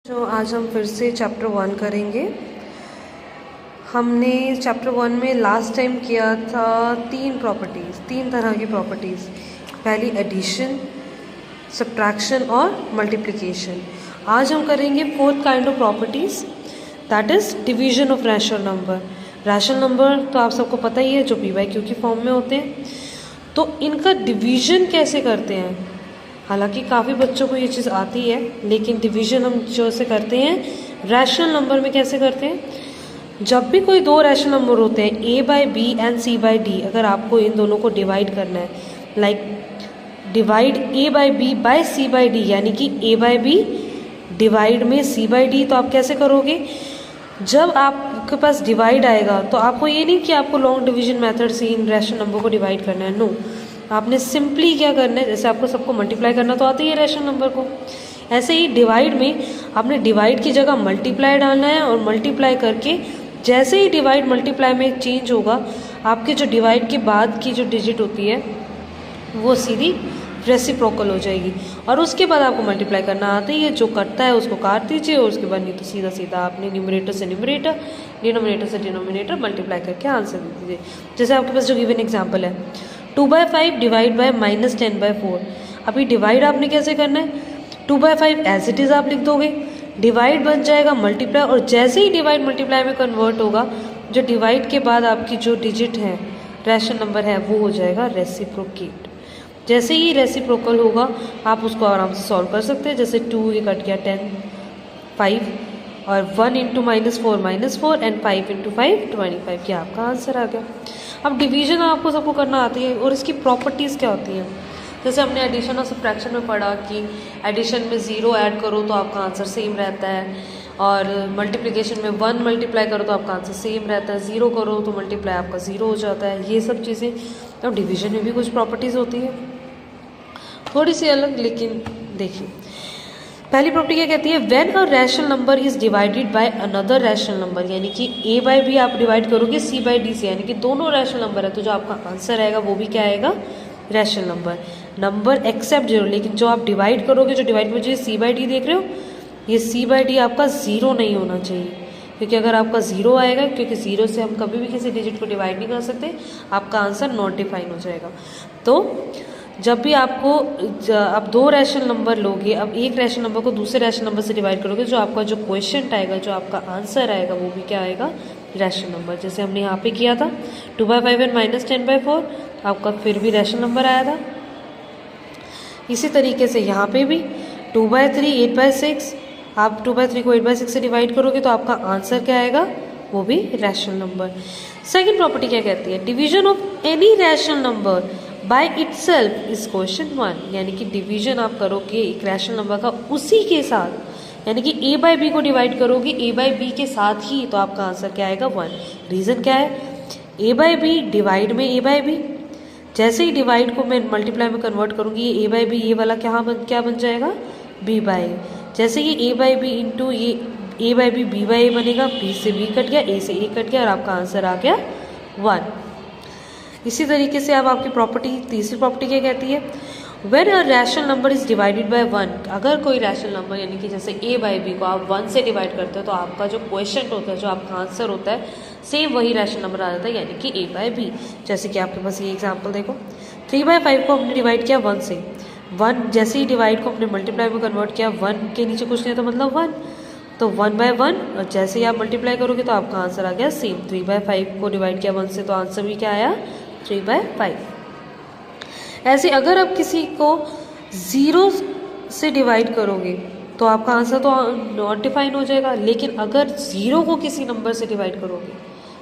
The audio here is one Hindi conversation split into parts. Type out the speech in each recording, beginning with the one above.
तो आज हम फिर से चैप्टर 1 करेंगे। हमने चैप्टर 1 में लास्ट टाइम किया था तीन तरह की प्रॉपर्टीज़। पहली एडिशन, सब्ट्रैक्शन और मल्टीप्लिकेशन। आज हम करेंगे fourth kind of properties, that is division of rational number. Rational number तो आप सबको पता ही है, जो पी बाई क्यू की फॉर्म में होते हैं। तो इनका डिवीजन कैसे करते हैं, हालांकि काफ़ी बच्चों को ये चीज़ आती है, लेकिन डिवीजन हम जो से करते हैं रैशनल नंबर में कैसे करते हैं। जब भी कोई दो रैशनल नंबर होते हैं a by B and c by D, अगर आपको इन दोनों को डिवाइड करना है, like divide a by B by c by D, यानी कि a बाई बी डिवाइड में c बाई डी, तो आप कैसे करोगे। जब आपके पास डिवाइड आएगा तो आपको ये नहीं कि आपको लॉन्ग डिवीजन मेथड से इन रैशनल नंबर को डिवाइड करना है, नो, आपने सिंपली क्या करना है, जैसे आपको सबको मल्टीप्लाई करना तो आता ही है रैशनल नंबर को, ऐसे ही डिवाइड में आपने डिवाइड की जगह मल्टीप्लाई डालना है, और मल्टीप्लाई करके जैसे ही डिवाइड मल्टीप्लाई में चेंज होगा, आपके जो डिवाइड के बाद की जो डिजिट होती है वो सीधी रेसिप्रोकल हो जाएगी, और उसके बाद आपको मल्टीप्लाई करना आता ही है। जो कटता है उसको काट दीजिए, और उसके बाद नहीं तो सीधा सीधा आपने न्यूमरेटर से न्यूमरेटर, डिनोमिनेटर से डिनोमिनेटर मल्टीप्लाई करके आंसर दे दीजिए। जैसे आपके पास जो गिवन एग्जाम्पल है 2/5 डिवाइड बाय -10/4। अभी डिवाइड आपने कैसे करना है, 2/5 एज इट इज़ आप लिख दोगे, डिवाइड बन जाएगा मल्टीप्लाई, और जैसे ही डिवाइड मल्टीप्लाई में कन्वर्ट होगा, जो डिवाइड के बाद आपकी जो डिजिट है रैशनल नंबर है वो हो जाएगा रेसिप्रोकेट। जैसे ही रेसिप्रोकल होगा आप उसको आराम से सॉल्व कर सकते हैं। जैसे 2 ये कट गया 10, 5 और 1 इंटू -4 एंड 5 इंटू 5 25, क्या आपका आंसर आ गया। अब डिवीजन आपको सबको करना आती है, और इसकी प्रॉपर्टीज़ क्या होती हैं। जैसे हमने एडिशन और सब्ट्रैक्शन में पढ़ा कि एडिशन में 0 ऐड करो तो आपका आंसर सेम रहता है, और मल्टीप्लिकेशन में 1 मल्टीप्लाई करो तो आपका आंसर सेम रहता है, 0 करो तो मल्टीप्लाई आपका 0 हो जाता है, ये सब चीज़ें। तो डिवीजन में भी कुछ प्रॉपर्टीज़ होती है, थोड़ी सी अलग, लेकिन देखिए पहली प्रॉपर्टी क्या कहती है, when a rational number is divided by another rational number, यानी कि a बाई बी आप डिवाइड करोगे c बाई डी से, यानी कि दोनों रैशनल नंबर है, तो जो आपका आंसर आएगा वो भी क्या आएगा, रैशनल नंबर एक्सेप्ट 0। लेकिन जो आप डिवाइड करोगे, जो डिवाइड में जो c बाई डी देख रहे हो, ये c बाई डी आपका 0 नहीं होना चाहिए, क्योंकि अगर आपका 0 आएगा, क्योंकि 0 से हम कभी भी किसी डिजिट को डिवाइड नहीं कर सकते, आपका आंसर नॉट डिफाइन हो जाएगा। तो जब भी आपको आप दो रैशनल नंबर लोगे, अब एक रैशनल नंबर को दूसरे रैशनल नंबर से डिवाइड करोगे, जो आपका जो क्वेश्चन आएगा, जो आपका आंसर आएगा, वो भी क्या आएगा, रैशनल नंबर। जैसे हमने यहाँ पे किया था 2/5 एंड -10/4, आपका फिर भी रैशनल नंबर आया था। इसी तरीके से यहाँ पे भी 2/3 8/6, आप 2/3 को 8/6 से डिवाइड करोगे तो आपका आंसर क्या आएगा, वो भी रैशनल नंबर। सेकेंड प्रॉपर्टी क्या कहती है, division of any rational number by itself is question 1, यानी कि डिवीजन आप करोगे एक रैशनल नंबर का उसी के साथ, यानी कि a बाई बी को डिवाइड करोगे a बाई बी के साथ ही, तो आपका आंसर क्या आएगा 1। रीज़न क्या है, a बाई बी डिवाइड में a बाई बी, जैसे ही डिवाइड को मैं मल्टीप्लाई में कन्वर्ट करूँगी, ये a बाई बी ये वाला क्या बन जाएगा, b बाई a। जैसे ये a बाई बी इंटू ये a by B b by a बनेगा, b से b कट गया, a से a कट गया, और आपका आंसर आ गया 1। इसी तरीके से अब आपकी प्रॉपर्टी, तीसरी प्रॉपर्टी क्या कहती है, when a rational number is divided bye 1, अगर कोई रैशनल नंबर, यानी कि जैसे a बाई बी को आप 1 से डिवाइड करते हो, तो आपका जो क्वेश्चन होता है, जो आपका आंसर होता है, सेम वही रैशनल नंबर आ जाता है, यानी कि a बाई बी। जैसे कि आपके पास ये एग्जाम्पल देखो, 3/5 को हमने डिवाइड किया 1 से, 1 जैसे ही डिवाइड को हमने मल्टीप्लाई में कन्वर्ट किया, 1 के नीचे कुछ नहीं तो मतलब 1, तो 1/1, और जैसे ही आप मल्टीप्लाई करोगे तो आपका आंसर आ गया सेम। 3/5 को डिवाइड किया 1 से, तो आंसर भी क्या आया, 3/5। ऐसे अगर आप किसी को 0 से डिवाइड करोगे तो आपका आंसर तो नॉट डिफाइन हो जाएगा, लेकिन अगर 0 को किसी नंबर से डिवाइड करोगे,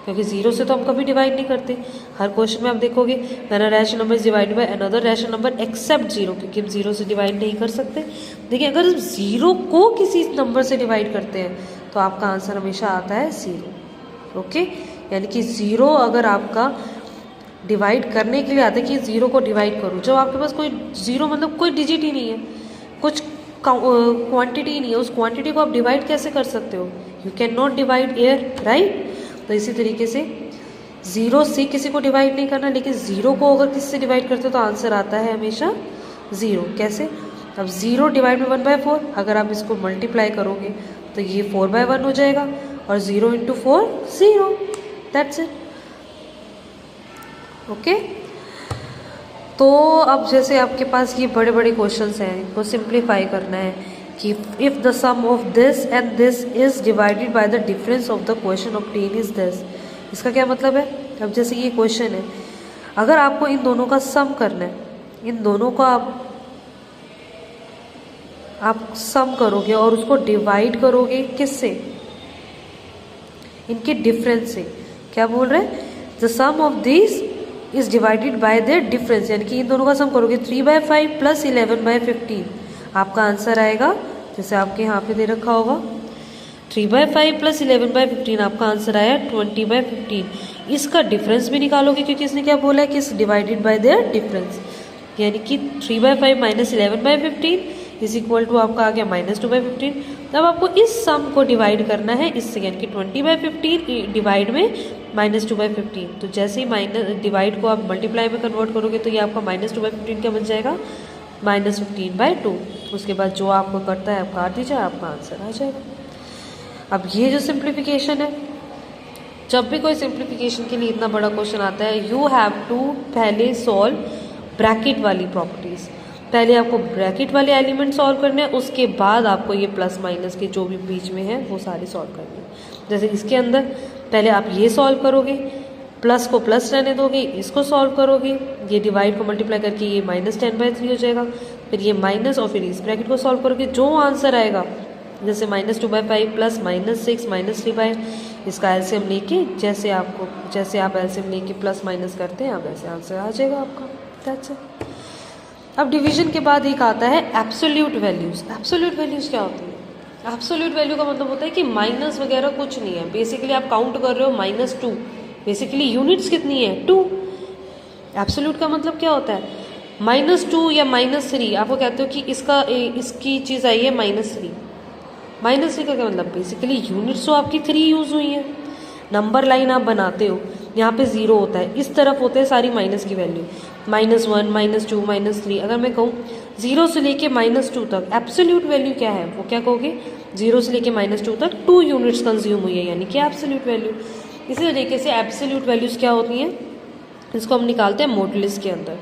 क्योंकि 0 से तो हम कभी डिवाइड नहीं करते, हर क्वेश्चन में आप देखोगे when a rational number is divided by another rational number except 0, क्योंकि हम 0 से डिवाइड नहीं कर सकते। देखिए अगर 0 को किसी नंबर से डिवाइड करते हैं तो आपका आंसर हमेशा आता है 0। ओके, यानी कि 0 अगर आपका डिवाइड करने के लिए आता है कि 0 को डिवाइड करो, जब आपके पास कोई 0 मतलब कोई डिजिट ही नहीं है, कुछ क्वांटिटी ही नहीं है, उस क्वांटिटी को आप डिवाइड कैसे कर सकते हो, you can not divide air, right. तो इसी तरीके से 0 से किसी को डिवाइड नहीं करना, लेकिन 0 को अगर किसी से डिवाइड करते हो तो आंसर आता है हमेशा 0। कैसे, अब 0 डिवाइड में 1/4, अगर आप इसको मल्टीप्लाई करोगे तो ये 4/1 हो जाएगा, और 0 इंटू 4 0, दैट्स इट। ओके, तो अब जैसे आपके पास ये बड़े बड़े क्वेश्चंस हैं, इनको सिंप्लीफाई करना है कि if the sum of this and this is divided by the difference of the question obtain is this. इसका क्या मतलब है? अब जैसे ये क्वेश्चन है, अगर आपको इन दोनों का सम करना है, इन दोनों का आप सम करोगे और उसको डिवाइड करोगे किससे? इनके डिफरेंस से। क्या बोल रहे हैं? The sum of this is divided by their difference, यानी कि इन दोनों का सम करोगे 3/5 प्लस 11/15, आपका आंसर आएगा, जैसे आपके यहाँ पे दे रखा होगा 3/5 प्लस 11/15, आपका आंसर आया 20/15। इसका डिफरेंस भी निकालोगे क्योंकि इसने क्या बोला है कि इस डिवाइडेड बाय देयर डिफरेंस, यानी कि 3/5 माइनस 11/15 इज इक्वल टू आपका आ गया -2/15। तब आपको इस सम को डिवाइड करना है इससे, यानी कि 20/15 डिवाइड में -2/15। तो जैसे ही माइनस डिवाइड को आप मल्टीप्लाई में कन्वर्ट करोगे तो ये आपका -2/15 क्या बन जाएगा? -15/2। उसके बाद जो आपको करता है आप काट दीजिए, आपका आंसर आ जाएगा। अब ये जो सिंप्लीफिकेशन है, जब भी कोई सिंप्लीफिकेशन के लिए इतना बड़ा क्वेश्चन आता है, यू हैव टू पहले सॉल्व ब्रैकेट वाली प्रॉपर्टीज़। पहले आपको ब्रैकेट वाले एलिमेंट सॉल्व करने हैं, उसके बाद आपको ये प्लस माइनस के जो भी बीच में है वो सारे सॉल्व करने हैं। जैसे इसके अंदर पहले आप ये सॉल्व करोगे, प्लस को प्लस रहने दोगे, इसको सॉल्व करोगे, ये डिवाइड को मल्टीप्लाई करके ये -10/3 हो जाएगा, फिर ये माइनस और फिर इस ब्रैकेट को सॉल्व करोगे, जो आंसर आएगा जैसे -2/5 प्लस -6 -3/, इसका एलसीएम लेके जैसे आप एलसीएम लेके प्लस माइनस करते हैं, अब ऐसे आंसर आ जाएगा आपका। That's it. अब डिवीजन के बाद एक आता है एब्सोल्यूट वैल्यूज। एब्सोल्यूट वैल्यूज क्या होती है? एब्सोल्यूट वैल्यू का मतलब होता है कि माइनस वगैरह कुछ नहीं है। बेसिकली आप काउंट कर रहे हो -2, बेसिकली यूनिट्स कितनी है? 2। एब्सोल्यूट का मतलब क्या होता है? -2 या -3, आपको कहते हो कि इसकी चीज़ आई है -3। -3 का क्या मतलब? बेसिकली यूनिट्स तो आपकी 3 यूज़ हुई हैं। नंबर लाइन आप बनाते हो, यहाँ पे 0 होता है, इस तरफ होते हैं सारी माइनस की वैल्यू, -1 -2 -3। अगर मैं कहूँ 0 से लेके -2 तक एब्सोल्यूट वैल्यू क्या है, वो क्या कहोगे? 0 से लेके -2 तक 2 यूनिट्स कंज्यूम हुई है, यानी कि एब्सोल्यूट वैल्यू। इसी तरीके से एब्सोल्यूट वैल्यूज़ क्या होती हैं, इसको हम निकालते हैं मॉडुलस के अंदर।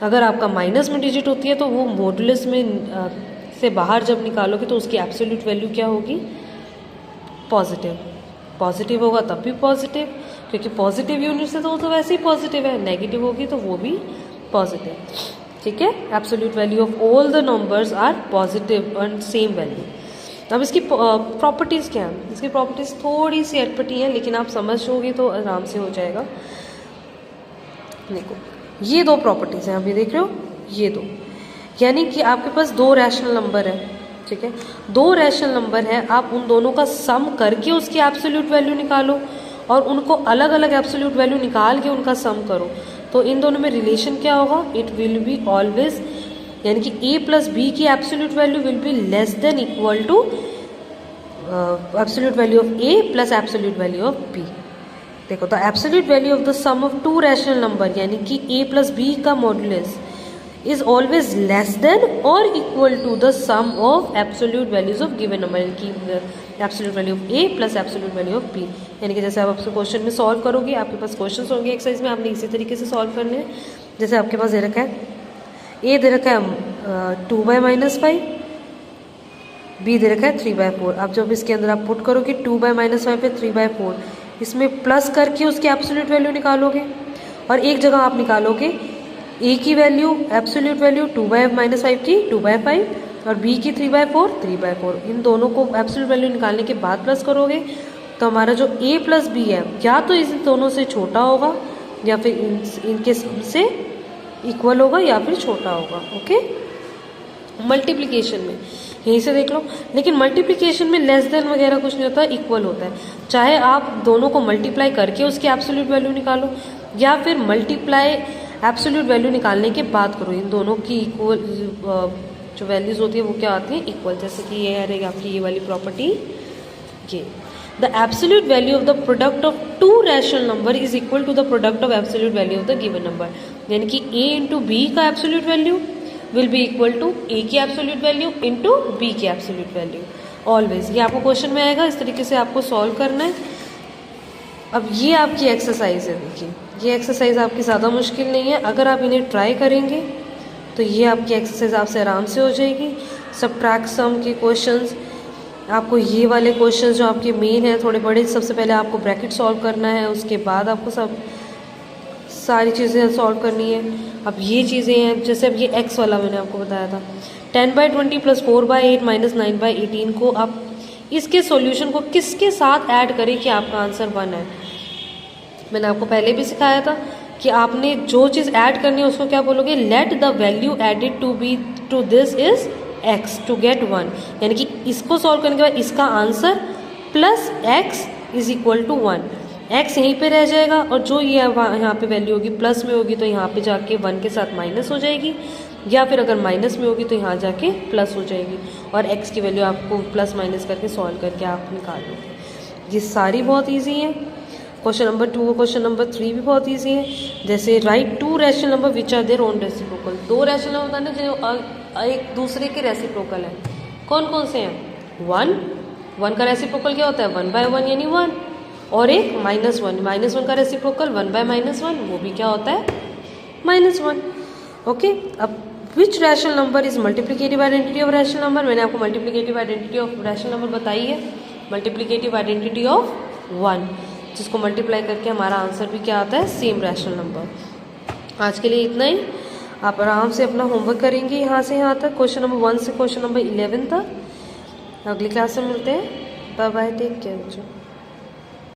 अगर आपका माइनस में डिजिट होती है तो वो मॉडुलस में से बाहर जब निकालोगे तो उसकी एब्सोल्यूट वैल्यू क्या होगी? पॉजिटिव। पॉजिटिव होगा तब भी पॉजिटिव, क्योंकि पॉजिटिव यूनिट से तो वैसे ही पॉजिटिव है, नेगेटिव होगी तो वो भी पॉजिटिव। ठीक है, absolute value of all the numbers are positive and same value. अब इसकी प्रॉपर्टीज़ क्या हैं? इसकी प्रॉपर्टीज़ थोड़ी सी अटपटी हैं, लेकिन आप समझोगे तो आराम से हो जाएगा। देखो, ये 2 प्रॉपर्टीज़ हैं, अभी देख रहे हो, ये 2, यानी कि आपके पास 2 रैशनल नंबर है। ठीक है, 2 रैशनल नंबर है, आप उन दोनों का सम करके उसकी एब्सोल्यूट वैल्यू निकालो और उनको अलग अलग एब्सोल्यूट वैल्यू निकाल के उनका सम करो, तो इन दोनों में रिलेशन क्या होगा? इट विल बी ऑलवेज, यानी कि a प्लस बी की absolute value will be less than equal to absolute value of a plus absolute value of b। देखो, the absolute value of the sum of 2 rational number, यानी कि a प्लस बी का modulus is always less than or equal to the sum of absolute values of given number, यानी कि absolute value of a plus absolute value of b। यानी कि जैसे आप आपसे क्वेश्चन में सॉल्व करोगे, आपके पास क्वेश्चन होंगे एक्सरसाइज में, आपने इसी तरीके से सॉल्व करने हैं। जैसे आपके पास दे रखा है a दे रखा है 2/-5, b दे रखा है 3/4। अब जब इसके अंदर आप पुट करोगे 2/-5 पे 3/4, इसमें प्लस करके उसकी एब्सोल्यूट वैल्यू निकालोगे, और एक जगह आप निकालोगे a की वैल्यू एब्सोल्यूट वैल्यू 2/-5 की 2/5 और b की 3/4। इन दोनों को एब्सोल्यूट वैल्यू निकालने के बाद प्लस करोगे तो हमारा जो a प्लस बी है या तो इन दोनों से छोटा होगा या फिर इनके से इक्वल होगा या फिर छोटा होगा। ओके, मल्टीप्लिकेशन में यहीं से देख लो, लेकिन मल्टीप्लिकेशन में लेस देन वगैरह कुछ नहीं होता, इक्वल होता है। चाहे आप दोनों को मल्टीप्लाई करके उसकी एब्सोल्यूट वैल्यू निकालो या फिर मल्टीप्लाई एब्सोल्यूट वैल्यू निकालने के बाद करो, इन दोनों की इक्वल जो वैल्यूज होती है वो क्या आती है? इक्वल। जैसे कि ये है आपकी ये वाली प्रॉपर्टी, ये the absolute value of the product of 2 rational number is equal to the product of absolute value of the given number, यानी कि a इंटू बी का absolute value will be equal to A की एब्सोल्यूट वैल्यू इंटू बी की एब्सोल्यूट वैल्यू ऑलवेज। ये आपको क्वेश्चन में आएगा, इस तरीके से आपको सॉल्व करना है। अब ये आपकी एक्सरसाइज है, देखिए ये एक्सरसाइज आपकी ज़्यादा मुश्किल नहीं है, अगर आप इन्हें ट्राई करेंगे तो ये आपकी एक्सरसाइज आपसे आराम से हो जाएगी। सब्ट्रैक्ट सम के क्वेश्चंस, आपको ये वाले क्वेश्चंस जो आपके मेन हैं थोड़े बड़े, सबसे पहले आपको ब्रैकेट सॉल्व करना है, उसके बाद आपको सारी चीज़ें सॉल्व करनी है। अब ये चीज़ें हैं, जैसे अब ये x वाला मैंने आपको बताया था 10/20 + 4/8 - 9/18 को आप इसके सॉल्यूशन को किसके साथ ऐड करें कि आपका आंसर 1 है। मैंने आपको पहले भी सिखाया था कि आपने जो चीज़ ऐड करनी है उसको क्या बोलोगे, let the value added to this is x to get 1, यानी कि इसको सॉल्व करने के बाद इसका answer plus x is equal to 1। x यहीं पे रह जाएगा और जो ये यहाँ पे वैल्यू होगी प्लस में होगी तो यहाँ पे जाके 1 के साथ माइनस हो जाएगी, या फिर अगर माइनस में होगी तो यहाँ जाके प्लस हो जाएगी, और x की वैल्यू आपको प्लस माइनस करके सॉल्व करके आप निकाल लोगे। ये सारी बहुत ईजी है। क्वेश्चन नंबर 2 और क्वेश्चन नंबर 3 भी बहुत ईजी है। जैसे write 2 rational number which are their own reciprocal, 2 rational number बताना जो एक दूसरे के रेसिप्रोकल है। कौन कौन से हैं, 1 का रेसिप्रोकल क्या होता है 1/1 यानी 1, और एक -1 का रेसिप्रोकल 1/-1 वो भी क्या होता है -1। ओके, अब which rational number is multiplicative identity of rational number, मैंने आपको multiplicative identity of rational number बताई है, मल्टीप्लिकेटिव आइडेंटिटी ऑफ 1, जिसको मल्टीप्लाई करके हमारा आंसर भी क्या आता है सेम रैशनल नंबर। आज के लिए इतना ही, आप आराम से अपना होमवर्क करेंगे यहाँ से यहाँ तक, क्वेश्चन नंबर 1 से क्वेश्चन नंबर 11 तक। अगली क्लास में मिलते हैं, बाय बाय, टेक केयर बच्चों।